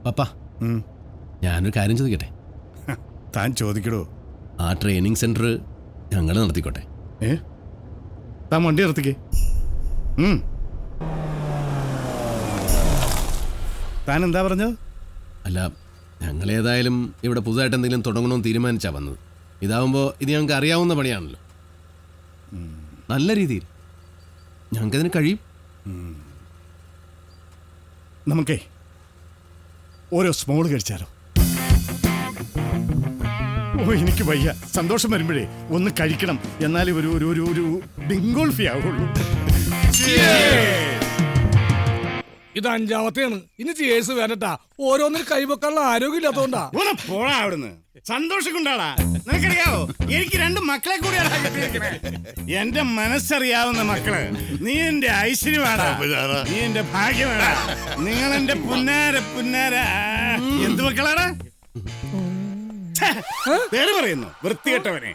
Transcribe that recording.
പപ്പ ഞാനൊരു കാര്യം ചോദിക്കട്ടെ? താൻ ചോദിക്കടോ. ആ ട്രെയിനിങ് സെന്റർ ഞങ്ങൾ നടത്തിക്കോട്ടെ. താൻ വണ്ടി നിർത്തിക്കേ. താൻ എന്താ പറഞ്ഞത്? അല്ല, ഞങ്ങളേതായാലും ഇവിടെ പുതുതായിട്ട് എന്തെങ്കിലും തുടങ്ങണമെന്ന് തീരുമാനിച്ചാ വന്നത്. ഇതാവുമ്പോൾ ഇത് ഞങ്ങൾക്ക് അറിയാവുന്ന പണിയാണല്ലോ. നല്ല രീതിയിൽ ഞങ്ങൾക്കതിന് കഴിയും. നമുക്കേ ഓരോ സ്മോൾ കഴിച്ചാലോ? ഓ, എനിക്ക് വയ്യ. സന്തോഷം വരുമ്പോഴേ ഒന്ന് കഴിക്കണം. എന്നാലും ഒരു ഒരു ഒരു ഒരു ഡിങ്കോൾഫി ആവുള്ളൂ. ഇത് അഞ്ചാമത്തെയാണ്. ഇനി ചേസ് വേണ്ടട്ടാ. ഓരോന്നിനും കൈവെക്കാനുള്ള ആരോഗ്യം ഇല്ലാത്തോണ്ടാ. പോടാ അവിടുന്ന്. സന്തോഷം കൊണ്ടാടാ. നിനക്കറിയാവോ, എനിക്ക് 2 മക്കളെ കൂടിയാണ് കിട്ടിയിരിക്കണേ. എന്റെ മനസ്സറിയാവുന്ന മക്കള്. നീ എന്റെ ഐശ്വര്യമാടാ, നീ എന്റെ ഭാഗ്യമാടാ. നിങ്ങൾ എന്റെ പുന്നാര എന്ത് മക്കളാടാ? പേര് പറയുന്നു വൃത്തികെട്ടവനെ.